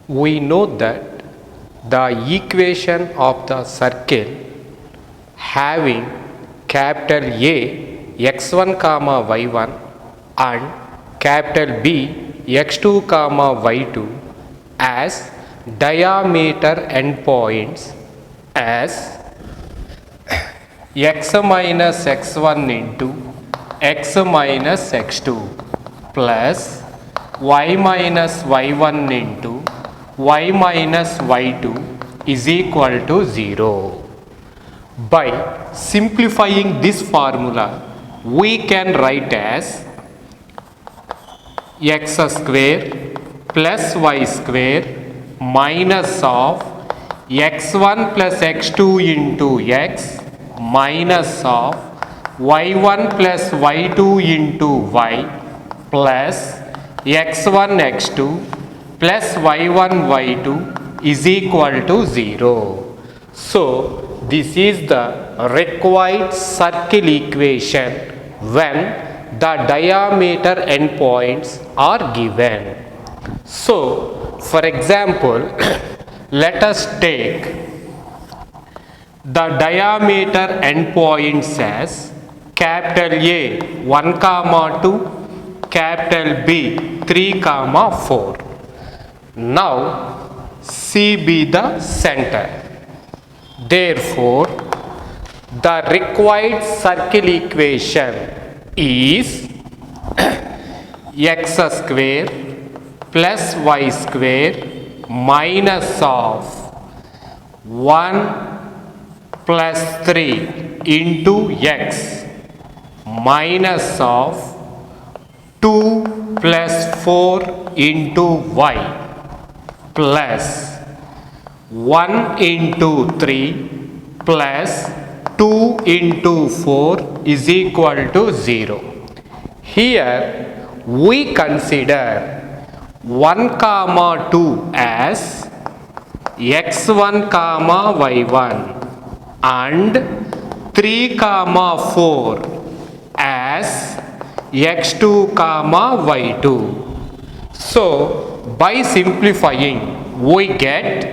We know that the equation of the circle having capital A x1 comma y1 and capital B x2 comma y2 as diameter endpoints as x minus x1 into x minus x2 plus y minus y1 into y minus y2 is equal to 0. By simplifying this formula, we can write as x square plus y square minus of x1 plus x2 into x minus of y1 plus y2 into y plus x1 x2 plus y1 y2 is equal to 0. So, this is the required circle equation when the diameter endpoints are given. So, for example, let us take the diameter endpoints as capital A 1 comma 2, capital B 3 comma 4. Now, C be the center. Therefore, the required circle equation is x square plus y square minus of 1 plus 3 into x minus of 2 plus 4 into y plus 1 into 3 plus 2 into 4 is equal to 0. Here we consider 1 comma 2 as x1 comma y1 and 3 comma 4 as x2 comma y2. So, by simplifying, we get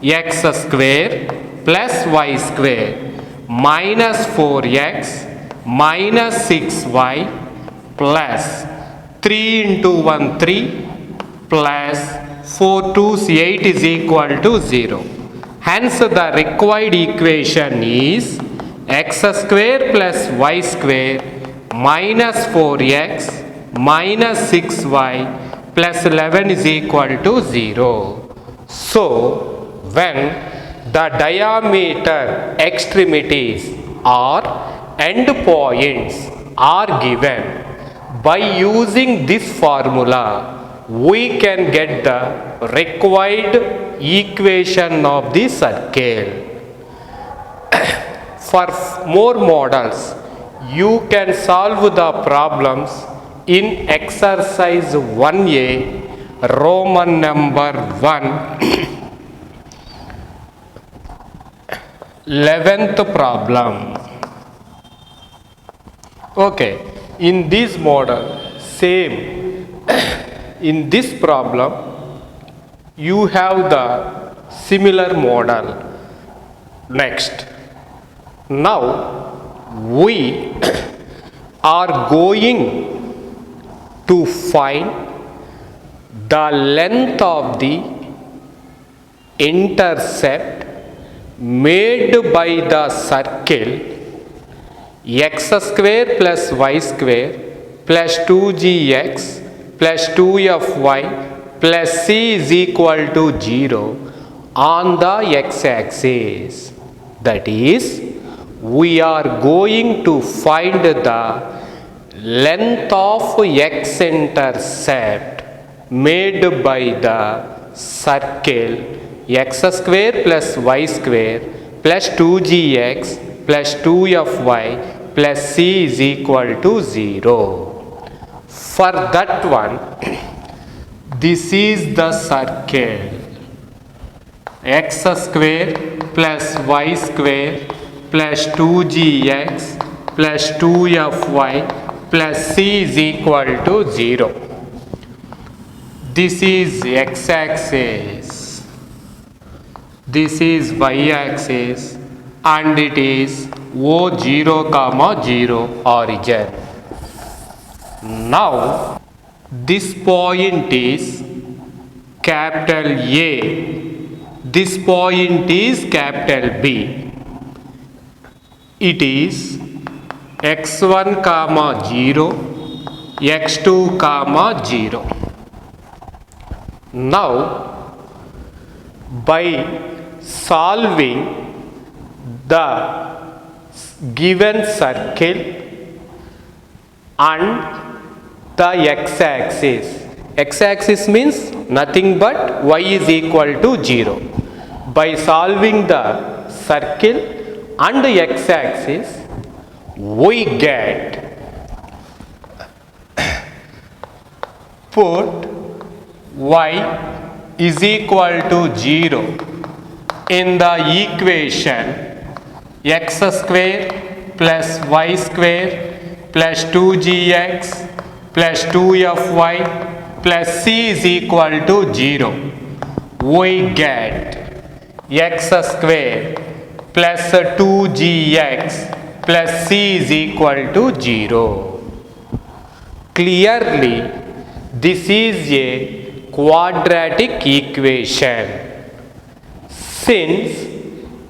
x square plus y square minus 4x minus 6y plus 3 into 1 3 plus 4 2 8 is equal to 0. Hence, the required equation is x square plus y square minus 4x minus 6y plus 11 is equal to 0. So, when the diameter extremities or endpoints are given, by using this formula, we can get the required equation of the circle. For more models, you can solve the problems in exercise 1A, Roman number 1, 11th problem. Okay, in this model, same, in this problem, you have the similar model. Next, now we are going to find the length of the intercept made by the circle x square plus y square plus 2gx plus 2fy plus c is equal to 0 on the x-axis. That is, we are going to find the length of x-intercept made by the circle x square plus y square plus 2gx plus 2fy plus c is equal to 0. For that one, this is the circle x square plus y square plus 2gx plus 2fy plus c is equal to 0. This is x-axis, this is y-axis, and it is O0, 0 origin. Now this point is capital A, this point is capital B. It is x1, 0, x2, 0. Now by solving the given circle and the x-axis means nothing but y is equal to 0. By solving the circle and the x-axis, we get, put y is equal to 0 in the equation x square plus y square plus 2gx plus 2fy plus c is equal to 0. We get x square plus 2gx plus c is equal to 0. Clearly, this is a quadratic equation. Since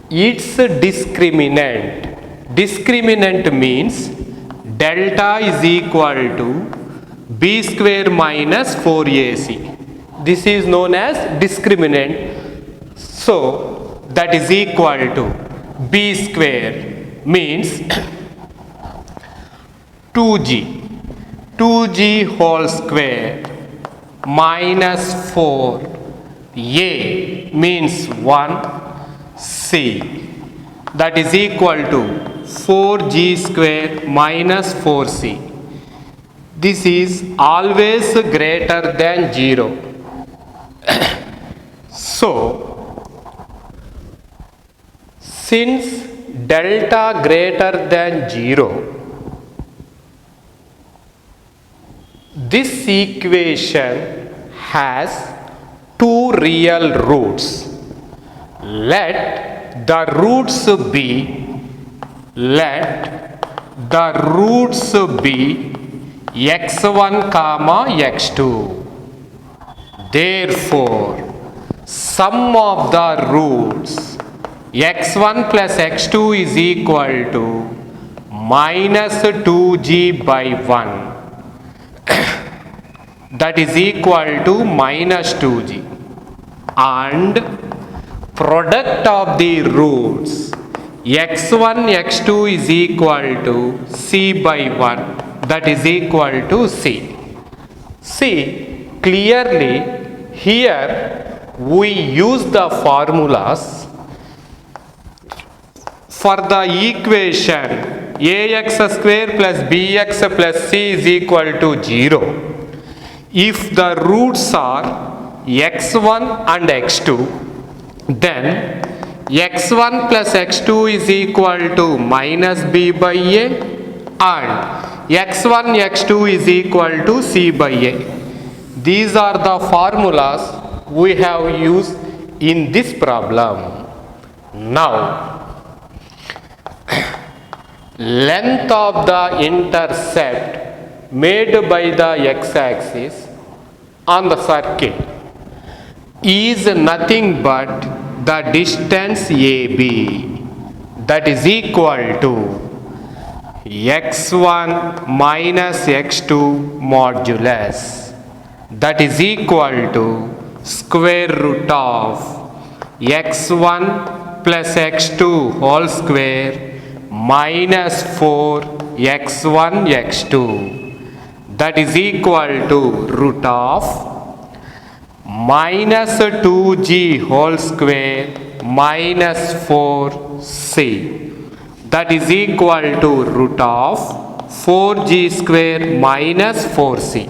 its discriminant means delta is equal to b square minus 4ac. This is known as discriminant. So that is equal to b square means 2g whole square minus 4a means 1 c, that is equal to 4g square minus 4c. This is always greater than 0. So, since delta greater than 0, this equation has two real roots. Let the roots be x1, x2. Therefore, sum of the roots x1 plus x2 is equal to minus 2g by 1. That is equal to minus 2g, and product of the roots x1 x2 is equal to c by 1, that is equal to c. See, clearly here we use the formulas for the equation ax square plus bx plus c is equal to 0. If the roots are x1 and x2, then x1 plus x2 is equal to minus b by a, and x1 x2 is equal to c by a. These are the formulas we have used in this problem. Now, length of the intercept made by the x-axis on the circle is nothing but the distance AB, that is equal to x1 minus x2 modulus, that is equal to square root of x1 plus x2 whole square minus 4x1 x2, that is equal to root of minus 2g whole square minus 4c, that is equal to root of 4g square minus 4c,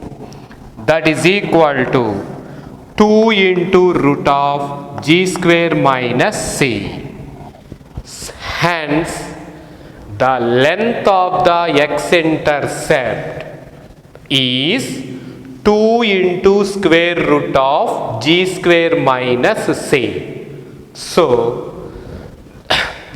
that is equal to 2 into root of g square minus c. Hence, the length of the x-intercept is 2 into square root of g square minus c. So,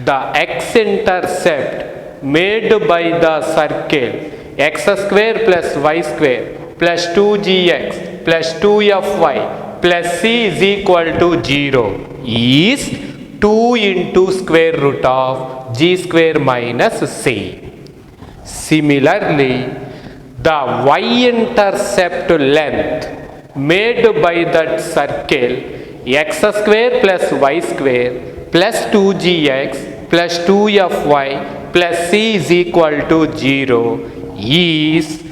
the x-intercept made by the circle x square plus y square plus 2gx plus 2fy plus c is equal to 0 is 2 into square root of g square minus c. Similarly, the y-intercept length made by that circle x square plus y square plus 2gx plus 2fy plus c is equal to 0 is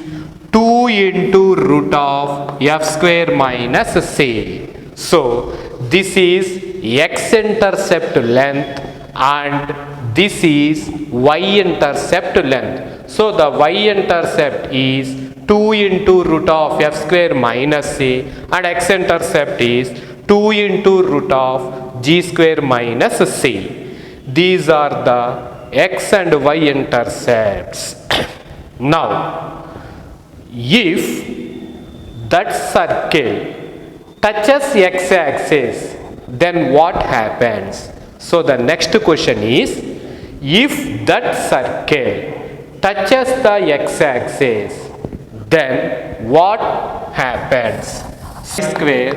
2 into root of f square minus c. So, this is x-intercept length and this is y-intercept length. So, the y-intercept is 2 into root of f square minus c and x-intercept is 2 into root of g square minus c. These are the x and y intercepts. Now, if that circle touches x-axis, then what happens? So, the next question is, if that circle touches the x-axis, then what happens? Square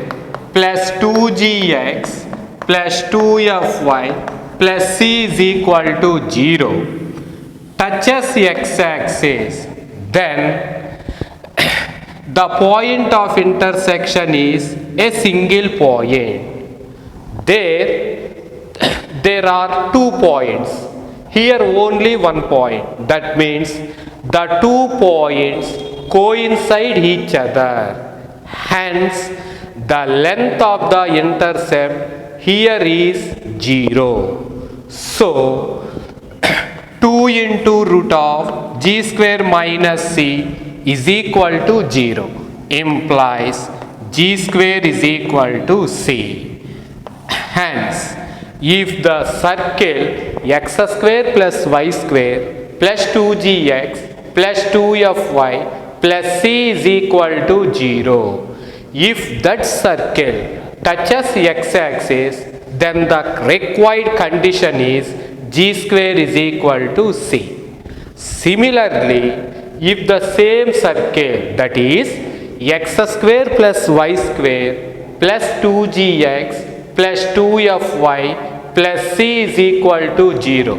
plus 2gx plus 2fy plus c is equal to 0 touches x-axis, then the point of intersection is a single point. There are 2 points. Here only one point. That means the 2 points coincide each other. Hence, the length of the intercept here is 0. So, 2 into root of g square minus c is equal to 0 implies g square is equal to c. Hence, if the circle x square plus y square plus 2gx plus 2fy plus c is equal to 0, if that circle touches x-axis, then the required condition is g square is equal to c. Similarly, if the same circle, that is x square plus y square plus 2gx plus 2fy plus c is equal to 0,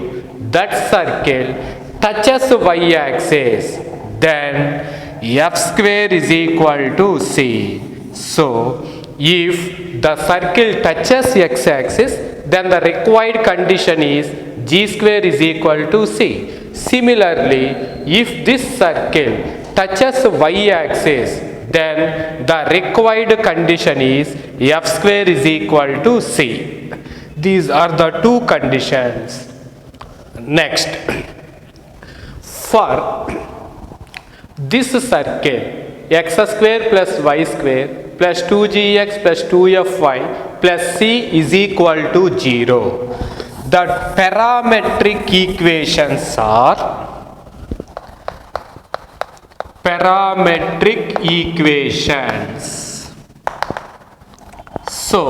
that circle touches y-axis, then f square is equal to c. So, if the circle touches x-axis, then the required condition is g square is equal to c. Similarly, if this circle touches y-axis, then the required condition is f square is equal to c. These are the 2 conditions. Next, for this circle x square plus y square plus 2gx plus 2fy plus c is equal to 0. The parametric equations are parametric equations. So,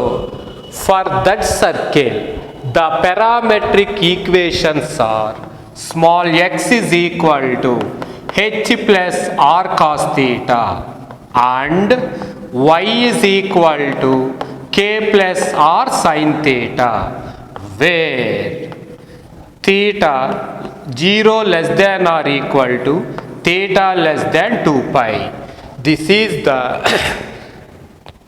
for that circle, the parametric equations are small x is equal to h plus r cos theta and y is equal to k plus r sin theta, where theta 0 less than or equal to theta less than 2 pi. This is the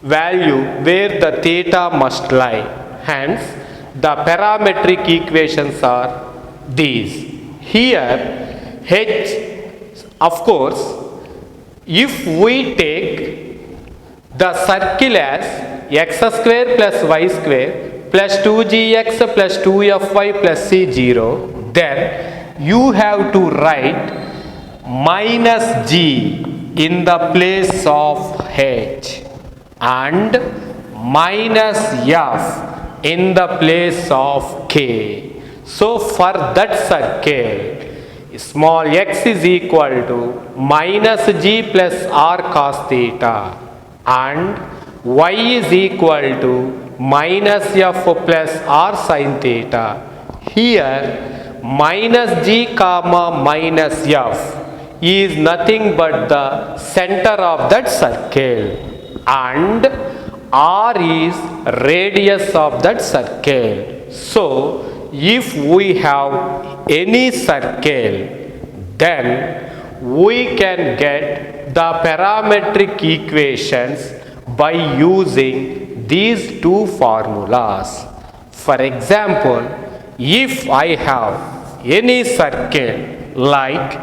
value where the theta must lie. Hence, the parametric equations are these. Here, h, of course, if we take the circle as x square plus y square plus 2gx plus 2fy plus c0, then you have to write minus g in the place of h and minus f in the place of k. So, for that circle, small x is equal to minus g plus r cos theta and y is equal to minus f plus r sin theta. Here minus g comma minus f is nothing but the center of that circle and r is radius of that circle. So if we have any circle, then we can get the parametric equations by using these two formulas. For example, if I have any circle like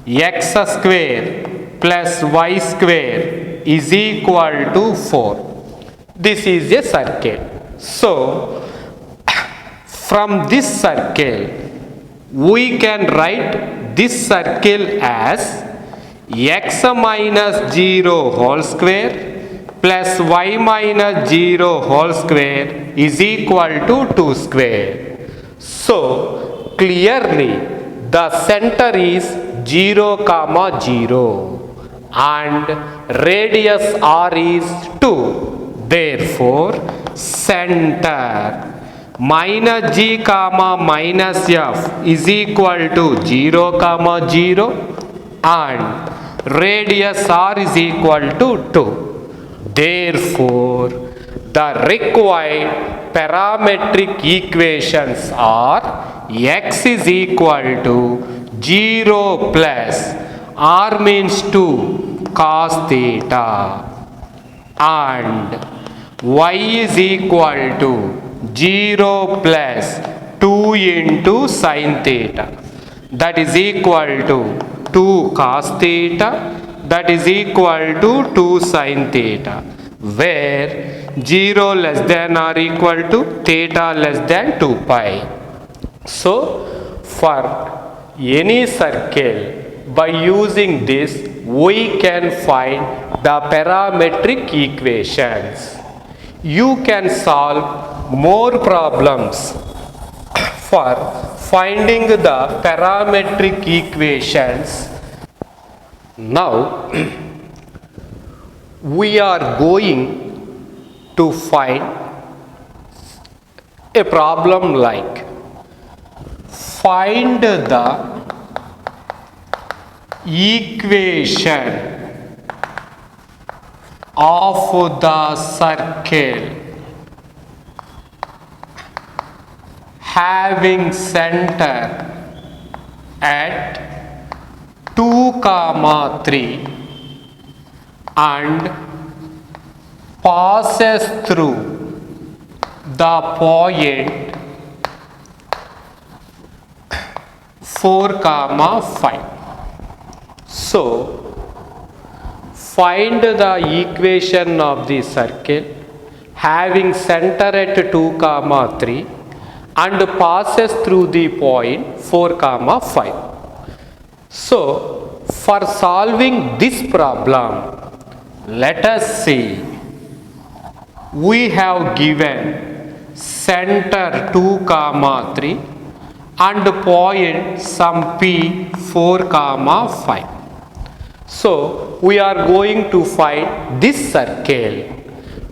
x square plus y square is equal to 4. This is a circle. So from this circle, we can write this circle as x minus 0 whole square plus y minus 0 whole square is equal to 2 square. So clearly the center is 0 comma 0 and radius r is 2. Therefore center minus g comma minus f is equal to 0 comma 0 and radius r is equal to 2. Therefore, the required parametric equations are x is equal to 0 plus r means 2 cos theta and y is equal to 0 plus 2 into sin theta, that is equal to 2 cos theta, that is equal to 2 sin theta, where 0 less than or equal to theta less than 2 pi. So for any circle, by using this we can find the parametric equations. You can solve more problems for finding the parametric equations. Now we are going to find a problem like find the equation of the circle having center at 2 comma 3 and passes through the point 4 comma 5. So find the equation of the circle having center at 2 comma 3 and passes through the point 4 comma 5. So for solving this problem, let us see. We have given center 2 comma 3 and point some p 4 comma 5. So we are going to find this circle.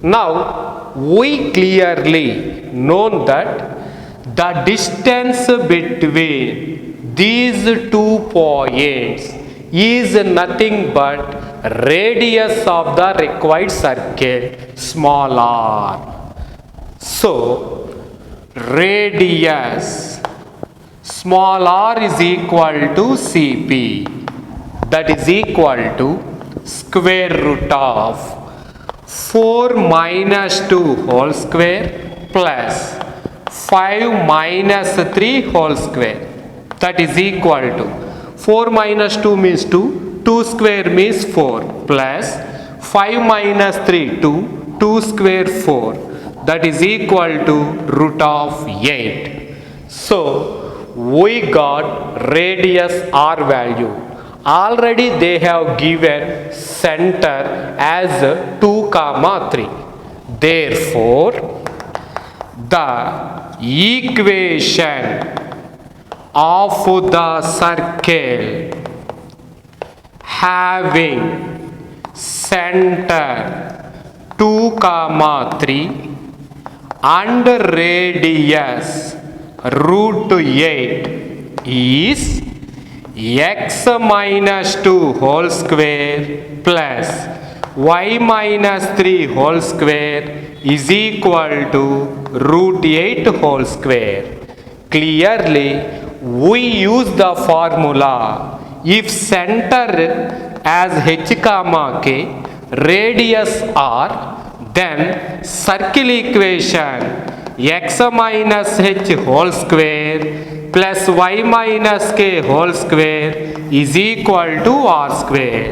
Now we clearly know that the distance between these 2 points is nothing but radius of the required circle, small r. So radius small r is equal to Cp, that is equal to square root of 4 minus 2 whole square plus 5 minus 3 whole square, that is equal to 4 minus 2 means 2, 2 square means 4 plus 5 minus 3 2, 2 square 4, that is equal to root of 8. So we got radius r value. Already they have given center as 2 comma 3. Therefore the equation of the circle having center 2, 3 and radius root 8 is x minus 2 whole square plus y minus 3 whole square is equal to root 8 whole square. Clearly, we use the formula if center as h comma k, radius r, then circle equation x minus h whole square plus y minus k whole square is equal to r square.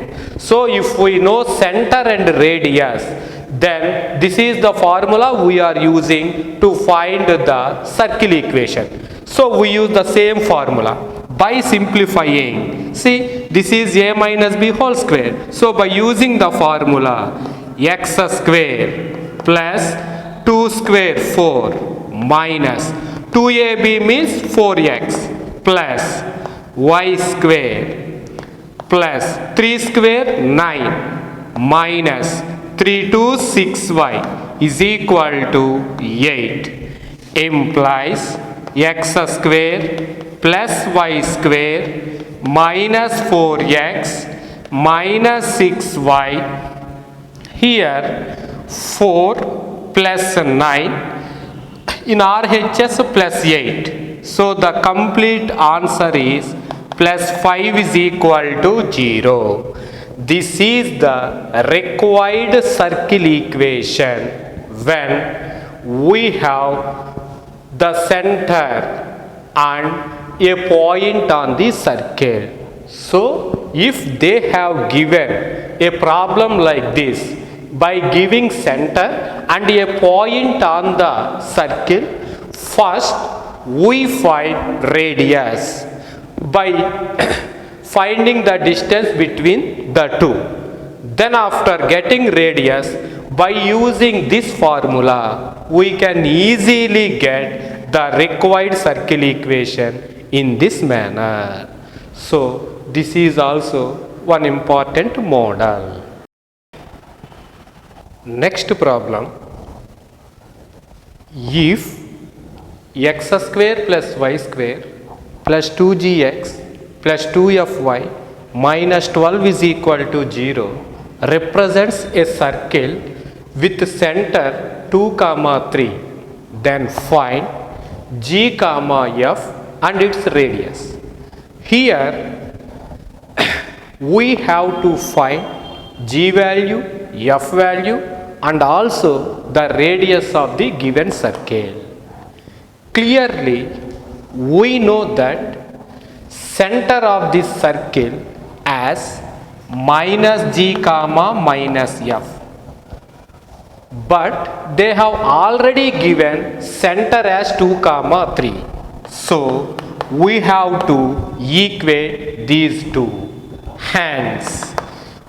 So if we know center and radius, then this is the formula we are using to find the circle equation. So we use the same formula by simplifying. See, this is a minus b whole square. So by using the formula x square plus 2 square 4 minus 2ab means 4x plus y square plus 3 square 9 minus 3 to 6y is equal to 8 implies x square plus y square minus 4x minus 6y. Here 4 plus 9 in RHS plus 8. So the complete answer is plus 5 is equal to 0. This is the required circle equation when we have the center and a point on the circle. So if they have given a problem like this, by giving center and a point on the circle, first we find radius by finding the distance between the two. Then after getting radius, by using this formula, we can easily get the required circle equation in this manner. So this is also one important model. Next problem, if x square plus y square plus 2gx plus 2fy minus 12 is equal to 0 represents a circle with center 2, 3, then find g, f and its radius. Here we have to find g value, f value and also the radius of the given circle. Clearly, we know that center of this circle as minus g minus f, but they have already given center as 2, 3. So we have to equate these two. Hence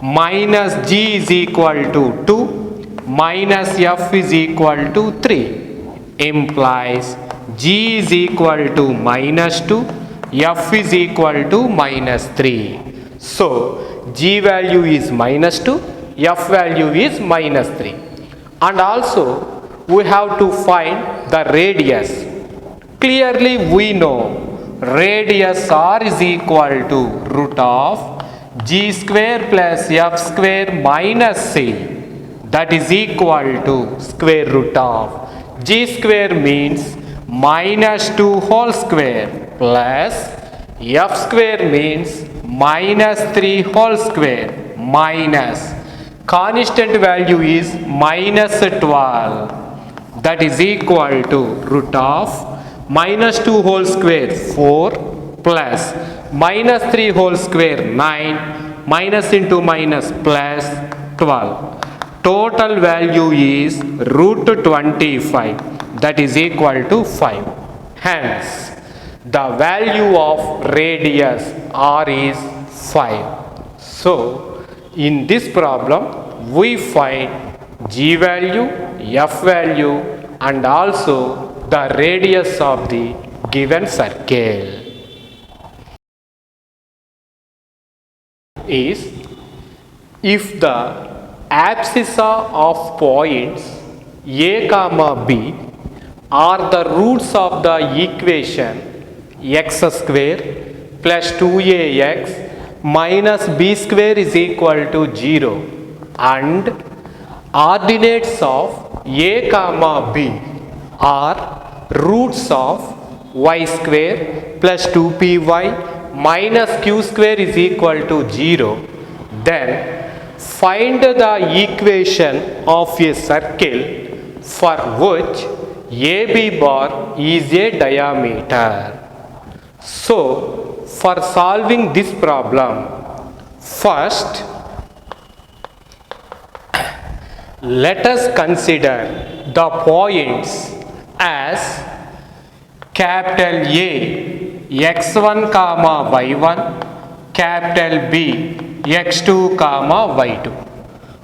minus g is equal to 2 minus f is equal to 3 implies g is equal to minus 2, f is equal to minus 3. So g value is minus 2, f value is minus 3. And also we have to find the radius. Clearly we know radius r is equal to root of g square plus f square minus c, that is equal to square root of g square means minus 2 whole square plus f square means minus 3 whole square minus constant value is minus 12, that is equal to root of minus 2 whole square 4 plus minus 3 whole square 9 minus into minus plus 12. Total value is root 25, that is equal to 5. Hence the value of radius r is 5. So in this problem we find g value, f value and also the radius of the given circle. is if the abscissa of points a comma b are the roots of the equation x square plus 2ax minus b square is equal to 0 and ordinates of a comma b are roots of y square plus 2py minus q square is equal to 0, then find the equation of a circle for which AB bar is a diameter. So, for solving this problem, first let us consider the points as capital A x1 comma y1, capital B x2 comma y2.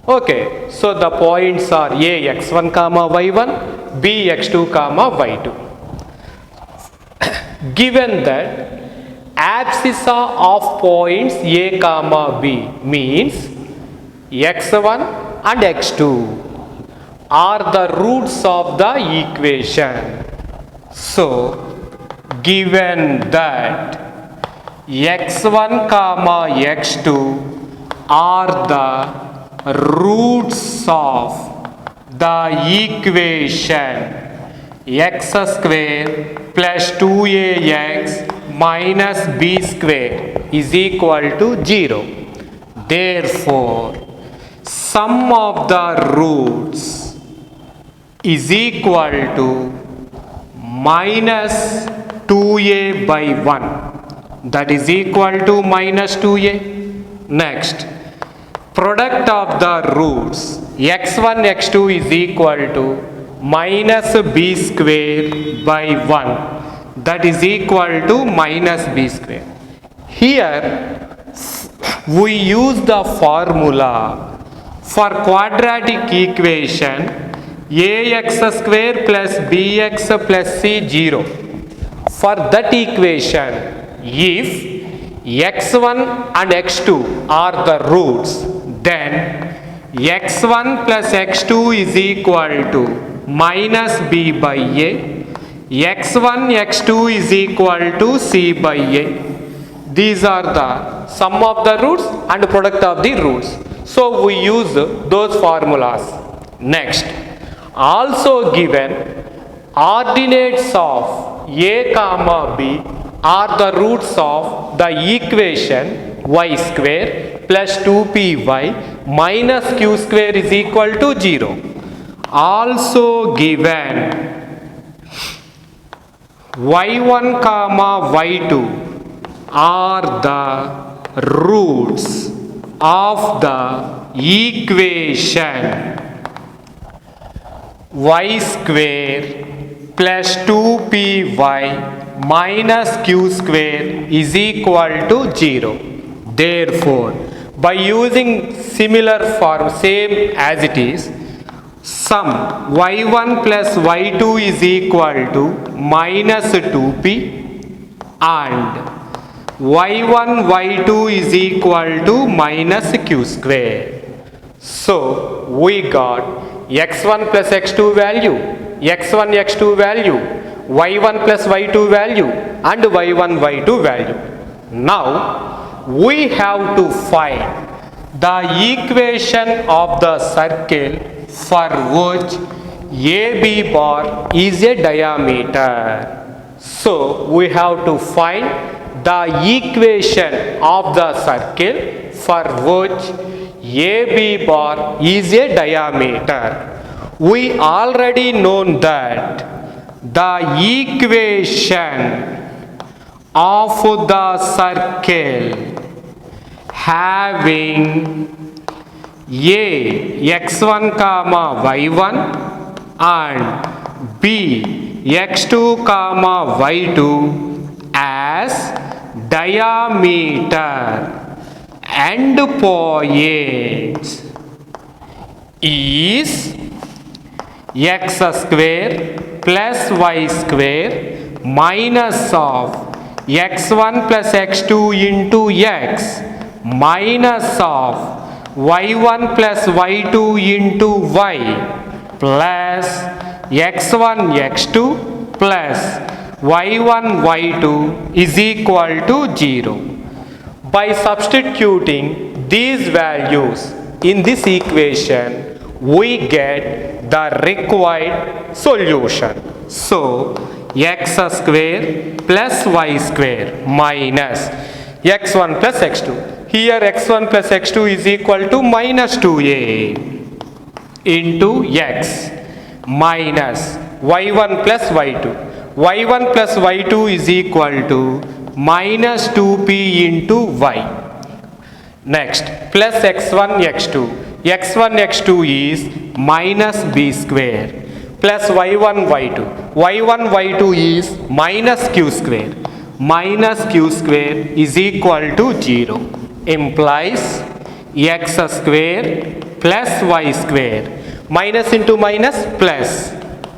Okay, so the points are A x1 comma y1, B x2 comma y2. Given that abscissa of points A comma B means x1 and x2 are the roots of the equation. So, given that x1 comma x2 are the roots of the equation x square plus 2ax minus b square is equal to 0. Therefore, sum of the roots is equal to minus 2a by 1, that is equal to minus 2a. Next, product of the roots x1 x2 is equal to minus b square by 1, that is equal to minus b square. Here we use the formula for quadratic equation ax square plus bx plus c 0. For that equation, if x1 and x2 are the roots, then x1 plus x2 is equal to minus b by a, x1 x2 is equal to c by a. These are the sum of the roots and product of the roots. So we use those formulas. Next, also given ordinates of a comma b are the roots of the equation y square plus 2py minus q square is equal to 0. Also given y1 comma y2 are the roots of the equation y square plus 2py minus q square is equal to 0. Therefore, by using similar form, same as it is, sum y1 plus y2 is equal to minus 2p and y1 y2 is equal to minus q square. So, we got x1 plus x2 value, x1 x2 value, y1 plus y2 value and y1 y2 value. Now, we have to find the equation of the circle for which AB bar is a diameter. So, we have to find the equation of the circle for which AB bar is a diameter. We already know that the equation of the circle having a x1 comma y1 and b x2 comma y2 as diameter and points is x square plus y square minus of x1 plus x2 into x minus of y1 plus y2 into y plus x1 x2 plus y1 y2 is equal to 0. By substituting these values in this equation, we get the required solution. So, x square plus y square minus x1 plus x2. Here x1 plus x2 is equal to minus 2a into x minus y1 plus y2. y1 plus y2 is equal to minus 2p into y. Next, plus x1 x2. x1 x2 is minus b square plus y1 y2. y1 y2 is minus q square. Minus q square is equal to 0. Implies x square plus y square. Minus into minus plus.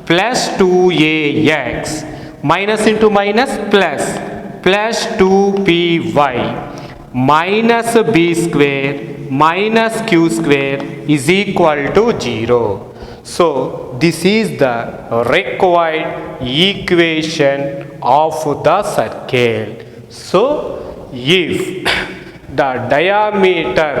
Plus 2ax. Minus into minus plus. Plus 2py. Minus b square minus q square is equal to 0. So, this is the required equation of the circle. So, if the diameter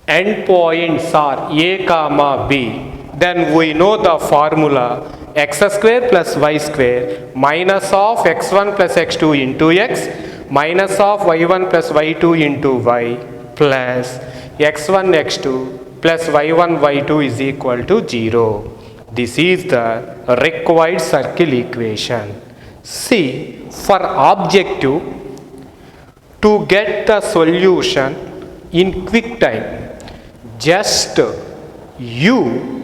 endpoints are a comma b, then we know the formula x square plus y square minus of x1 plus x2 into x minus of y1 plus y2 into y plus x1 x2 plus y1 y2 is equal to 0. This is the required circle equation. See, for objective, to get the solution in quick time, just you,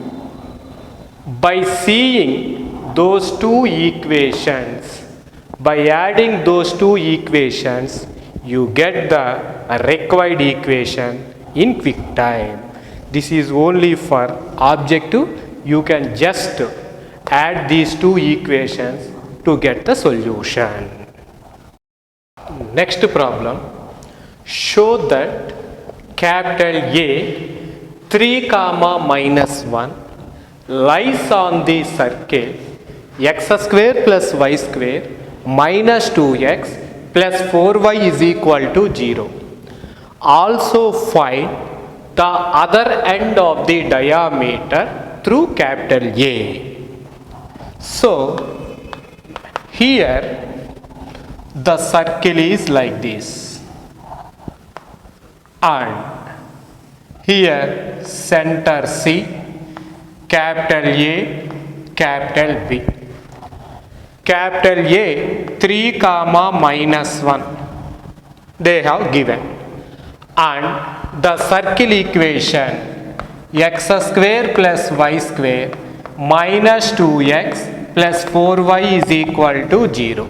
by seeing those two equations, by adding those two equations, you get the required equation in quick time. This is only for objective. You can just add these two equations to get the solution. Next problem. Show that capital A 3 comma minus 1 lies on the circle x square plus y square minus 2x plus 4y is equal to 0. Also find the other end of the diameter through capital A. So, here the circle is like this, and here center C, capital A, capital B. Capital A 3 comma minus 1 they have given, and the circle equation x square plus y square minus 2x plus 4y is equal to 0.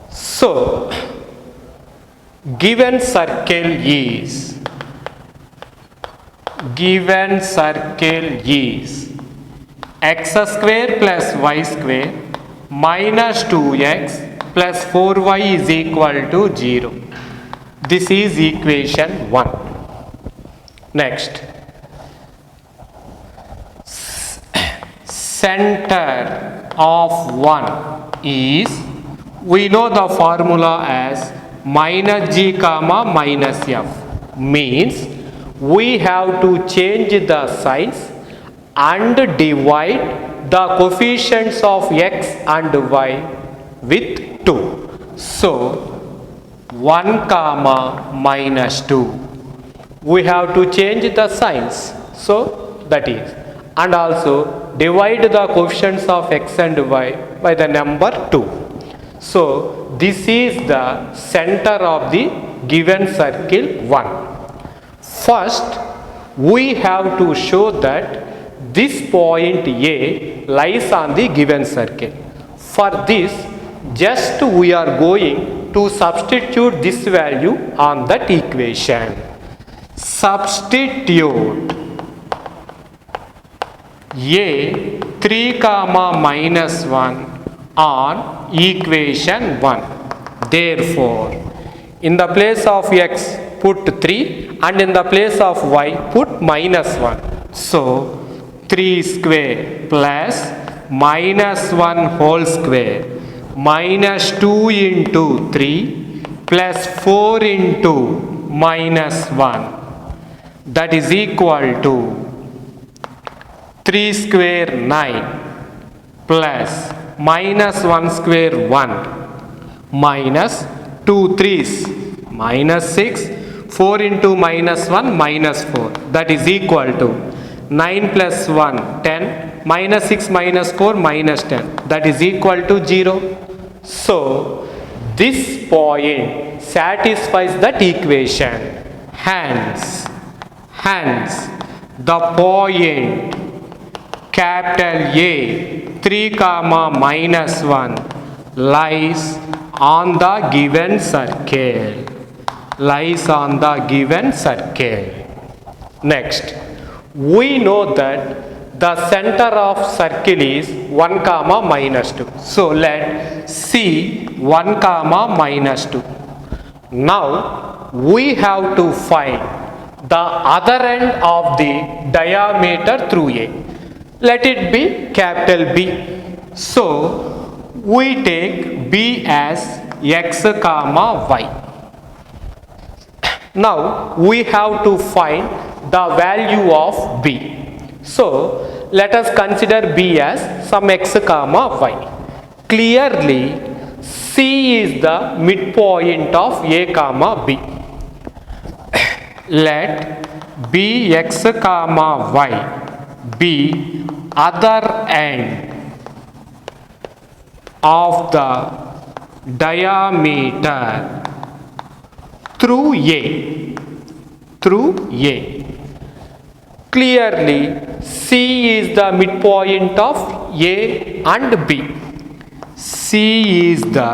So, given circle is x square plus y square minus 2x plus 4y is equal to 0. This is equation 1. Next, center of 1 is, we know the formula as minus g comma minus f, means we have to change the signs and divide the coefficients of x and y with 2. So, 1 comma minus 2. We have to change the signs. So, that is, and also divide the coefficients of x and y by the number 2. So, this is the center of the given circle 1. First, we have to show that this point A lies on the given circle. For this, just we are going to substitute this value on that equation. Substitute A 3 comma minus 1 on equation 1. Therefore, In the place of x, put 3, and in the place of y, put -1. So, 3 square plus -1 whole square minus 2 into 3 plus 4 into -1. That is equal to 3 square 9 plus -1 square 1 minus 2 3s minus 6, 4 into -1 minus 4. That is equal to 9 plus 1 10 minus 6 minus 4 minus 10. That is equal to 0. So this point satisfies that equation. Hence the point capital A 3 comma -1 lies on the given circle. Next, we know that the center of circle is 1 comma -2. So let C 1 comma -2. Now we have to find the other end of the diameter through A. Let it be capital B. So we take B as x comma y. Now we have to find the value of B. So let us consider B as some x comma y. Clearly C is the midpoint of A comma B. Let B x comma y be other end of the diameter through A. Clearly C is the midpoint of A and B. C is the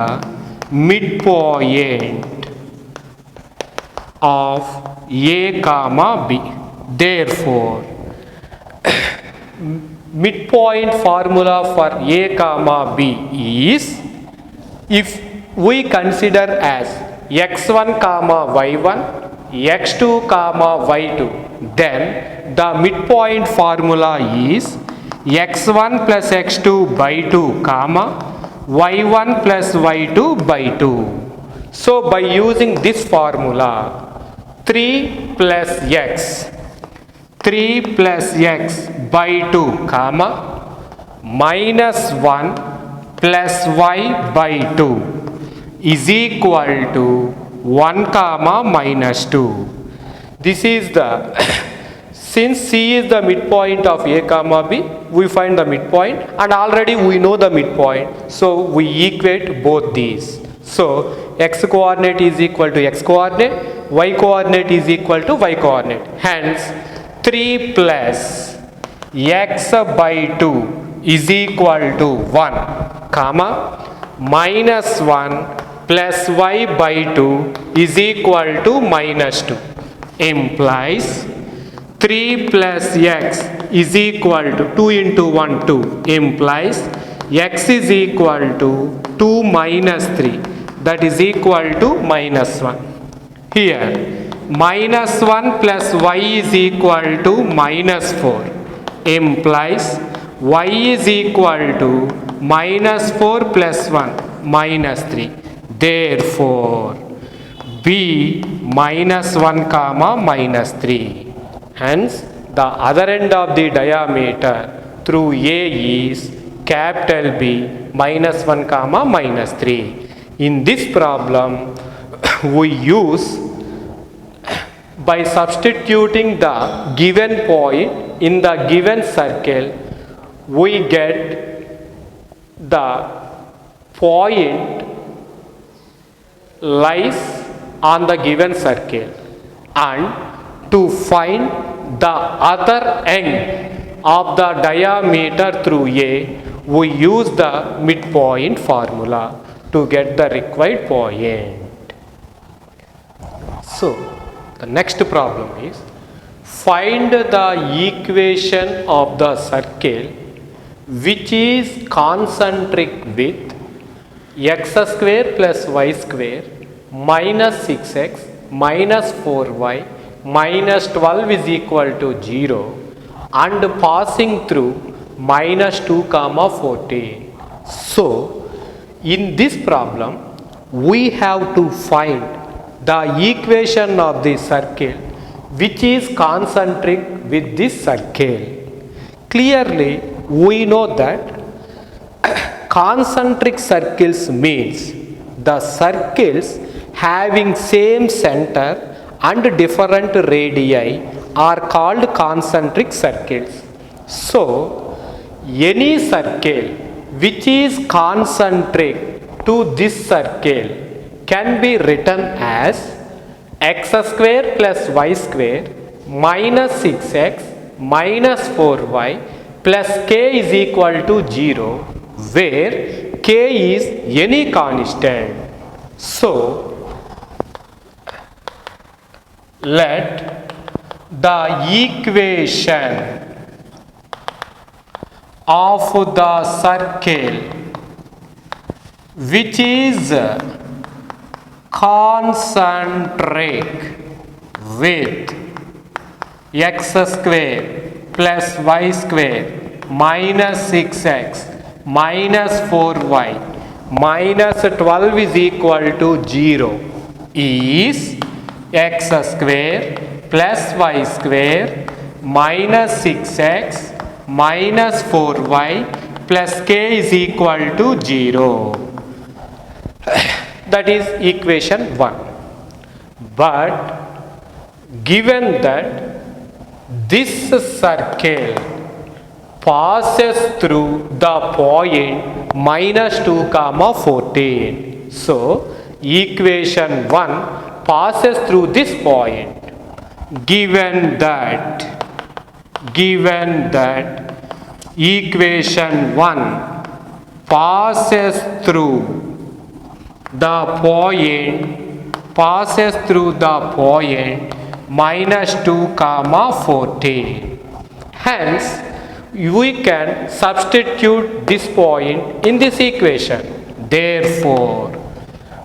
midpoint of A comma B. Therefore midpoint formula for A comma B is, if we consider as x1 comma y1, x2 comma y2, then the midpoint formula is x1 plus x2 by 2 comma y1 plus y2 by 2. So by using this formula, 3 plus x by 2 comma minus 1 plus y by 2 is equal to 1 comma minus 2. This is the since C is the midpoint of A comma B, we find the midpoint, and already we know the midpoint, so we equate both these. So x coordinate is equal to x coordinate, y coordinate is equal to y coordinate. Hence 3 plus x by 2 is equal to 1 comma minus 1 plus y by 2 is equal to minus 2, implies 3 plus x is equal to 2 into 1 2, implies x is equal to 2 minus 3, that is equal to minus 1. Here minus 1 plus y is equal to minus 4, implies y is equal to minus 4 plus 1 minus 3. Therefore B minus 1 comma minus 3. Hence the other end of the diameter through A is capital B minus 1 comma minus 3. In this problem we use, by substituting the given point in the given circle, we get the point lies on the given circle, and to find the other end of the diameter through A, we use the midpoint formula to get the required point. So the next problem is, find the equation of the circle which is concentric with x square plus y square minus 6x minus 4y minus 12 is equal to 0 and passing through minus 2 comma 14. So in this problem we have to find the equation of the circle which is concentric with this circle. Clearly we know that concentric circles means the circles having same center and different radii are called concentric circles. So any circle which is concentric to this circle can be written as x square plus y square minus 6x minus 4y plus k is equal to 0, where k is any constant. So let the equation of the circle which is concentric with x square plus y square minus 6x minus 4y minus 12 is equal to 0 is x square plus y square minus 6x minus 4y plus k is equal to 0. That is equation 1. But given that this circle passes through the point minus 2 comma 14, so equation 1 passes through this point. Given that equation 1 passes through the point minus 2 comma 14. Hence we can substitute this point in this equation. Therefore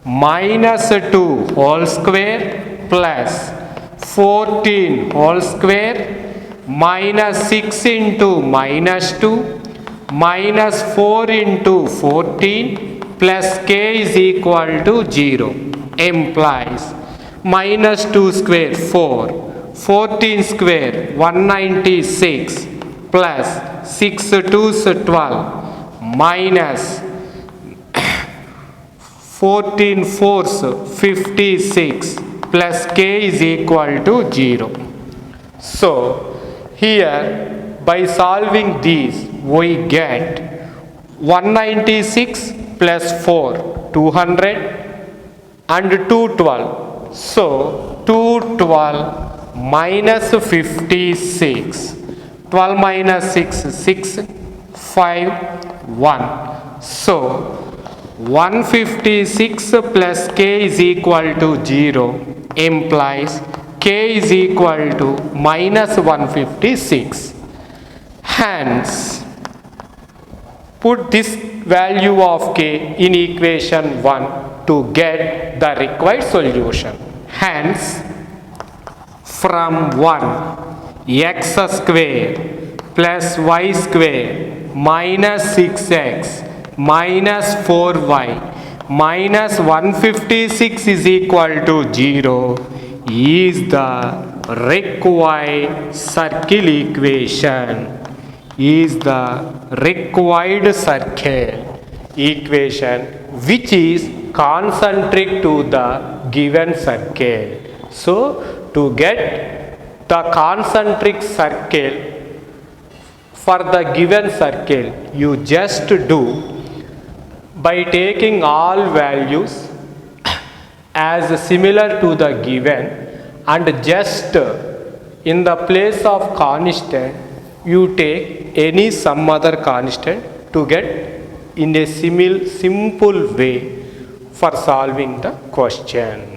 minus 2 whole square plus 14 whole square minus 6 into minus 2 minus 4 into 14 plus k is equal to 0 implies minus 2 square 4, 14 square 196 plus 6 2's 12 minus 14 4's 56 plus k is equal to 0. So here by solving these we get 196 plus 4 200 and 212. So 212 minus 56, 12 minus 6 6 5 1. So 156 plus k is equal to 0 implies k is equal to minus 156. Hence put this value of k in equation 1 to get the required solution. Hence from 1 x square plus y square minus 6x minus 4y minus 156 is equal to 0 is the required circle equation. Is the required circle equation which is concentric to the given circle. So to get the concentric circle for the given circle, you just do by taking all values as similar to the given and just in the place of constant you take any some other constant to get in a simple way for solving the question.